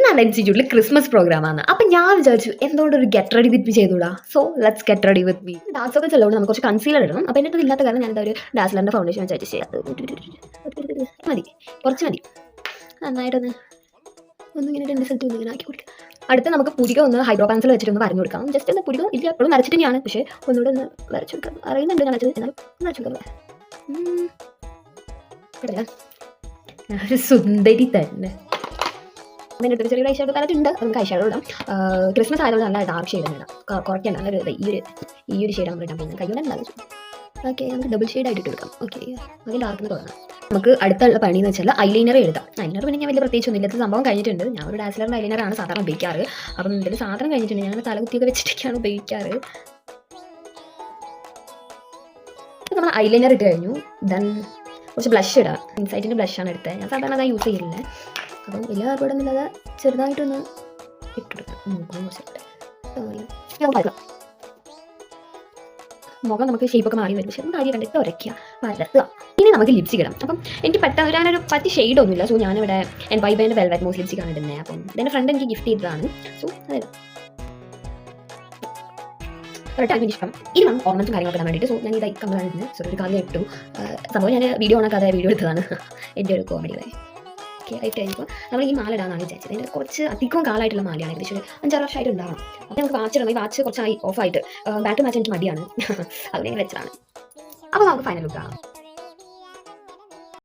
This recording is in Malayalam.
നമ്മുടെ ഇൻസ്റ്റിറ്റ്യൂട്ടിൽ ക്രിസ്മസ് പ്രോഗ്രാമാണ്. അപ്പം ഞാൻ വിചാരിച്ചു എന്തുകൊണ്ട് ഒരു ഗെറ്റ് റെഡി വിത്ത് മീ ചെയ്തുകൂടാ. So let's get ready with me. Dark circles ഉള്ളതുകൊണ്ട് നമുക്ക് കുറച്ച് കൺസീലർ ഇടണം. അപ്പോൾ എൻ്റെ അടുത്ത് ഇല്ലാത്ത കാരണം ഞാനിതാ ഒരു ഡാസ്ലറിൻ്റെ ഫൗണ്ടേഷൻ വെച്ച് അഡ്ജസ്റ്റ് ചെയ്യാം. മതി, കുറച്ച് മതി. നന്നായിട്ടൊന്ന് ഇങ്ങനെ 2 സ്ഥലത്ത് ഇങ്ങനെ ആക്കി കൊടുക്കുക. അടുത്ത് നമുക്ക് പുരിക ഒന്ന് ഹൈഡ്രോ പെൻസിൽ വെച്ചിട്ടൊന്ന് വരഞ്ഞു കൊടുക്കാം. ജസ്റ്റ് ഒന്ന് പുരിക ഇല്ല എപ്പോഴും വരച്ചിട്ട് തന്നെയാണ്, പക്ഷേ ഒന്നുകൂടെ ഒന്ന് വരച്ചു കൊടുക്കാം. അറിയുന്നുണ്ട് ഞാൻ വരച്ചത്, എന്നാലും വരച്ചു കൊടുക്കാം. ഒരു സുന്ദരി തന്നെ. അതിൻ്റെ അടുത്ത് ചെറിയൊരു ഐ ഷാഡോ പാലറ്റ് ഉണ്ട്, നമുക്ക് ഐ ഷാഡോ ഇടാം. ക്രിസ്മസ് ആയതുകൊണ്ട് നല്ല ഡാർക്ക് ഷെയ്ഡ് തന്നെ ഇടാം. കുറയ്ക്കണ്ട, നല്ലൊരു ഈ ഒരു ഷെയ്ഡ് നമ്മൾ ഇടാൻ പോകുന്നത്. കയ്യോടെ ഉണ്ടാകും. ഓക്കെ, നമുക്ക് ഡബിൾ ഷെയ്ഡ് ആയിട്ട് എടുക്കാം. ഓക്കെ, അതിൽ ഡാർക്കിന് തുടങ്ങാം. നമുക്ക് അടുത്തുള്ള പണി എന്ന് വെച്ചാൽ ഐലൈനർ എഴുതാം. ഐലൈനർ പിന്നെ ഞാൻ വലിയ പ്രത്യേകിച്ചൊന്നും ഇല്ലാത്ത സംഭവം കഴിഞ്ഞിട്ടുണ്ട്. ഞാൻ ഒരു ഡാസ്ലറിൻ്റെ ഐലൈനറാണ് സാധാരണ ഉപയോഗിക്കാറ്. അപ്പം ഇതിൽ സാധനം കഴിഞ്ഞിട്ടുണ്ട്. ഞാൻ തലകുത്തിയൊക്കെ വെച്ചിട്ടൊക്കെയാണ് ഉപയോഗിക്കാറ്. നമ്മൾ ഐലൈനർ ഇട്ട് കഴിഞ്ഞു. ദെൻ കുറച്ച് ബ്ലഷ് ഇടാം. ഇൻസൈറ്റിൻ്റെ ബ്ലഷാണ് എടുത്തത്. ഞാൻ സാധാരണ അത് യൂസ് ചെയ്യില്ല. അപ്പം വലിയ കാർബോർഡൊന്നുമില്ലാതെ ചെറുതായിട്ടൊന്ന് ഇട്ടെടുക്കാം. മുഖം നമുക്ക് ഷേപ്പൊക്കെ മാറി വരും. പക്ഷേ കാര്യം കണ്ടിട്ട് ഉരയ്ക്കുക, വരത്തുക. ഇനി നമുക്ക് ലിപ്സ്റ്റിക് ഇടാം. അപ്പം എനിക്ക് പെട്ടെന്ന് ഞാനൊരു പറ്റി ഷെയ്ഡൊന്നുമില്ല. സോ ഞാനിവിടെ NYBൻ്റെ വെൽവെറ്റ് മോസ് ലിപ്സ്റ്റിക്കാണ് ഇടുന്നത്. അപ്പം എൻ്റെ ഫ്രണ്ട് എനിക്ക് ഗിഫ്റ്റ് ചെയ്തതാണ്. സോ അതായത് കറക്റ്റ് ഇഷ്ടം. ഇനി നമുക്ക് ഓർണമെൻറ്റും കാര്യങ്ങളൊക്കെ ഇടാൻ വേണ്ടിയിട്ട്. സോ ഞാൻ ഈ കമ്പളാണ് ഇടുന്നത്. സോ ഒരു കാര്യം ഇട്ടു. സംഭവം ഞാൻ വീഡിയോ ഓണാക്കാതെ വീഡിയോ എടുത്തതാണ്. എൻ്റെ ഒരു കോമഡി വരെ ഓക്കെ ആയിട്ട് കഴിഞ്ഞപ്പോൾ നമ്മൾ ഈ മാല ഇടാനാണ് വിചാരിച്ചത്. അതിൻ്റെ കുറച്ച് അധികം കാലമായിട്ടുള്ള മാലയാണ്. ഏകദേശം 5-6 വർഷമായിട്ട് ഉണ്ടാവണം. അപ്പോൾ നമുക്ക് വാച്ച് ഇടണം. ഈ വാച്ച് കുറച്ചായി ഓഫായിട്ട് ബാറ്ററി മാച്ച് എനിക്ക് മടിയാണ്. അതുകൊണ്ട് ഞാൻ വെച്ചതാണ്. അപ്പോൾ നമുക്ക് ഫൈനൽ ലുക്ക് കാണാം.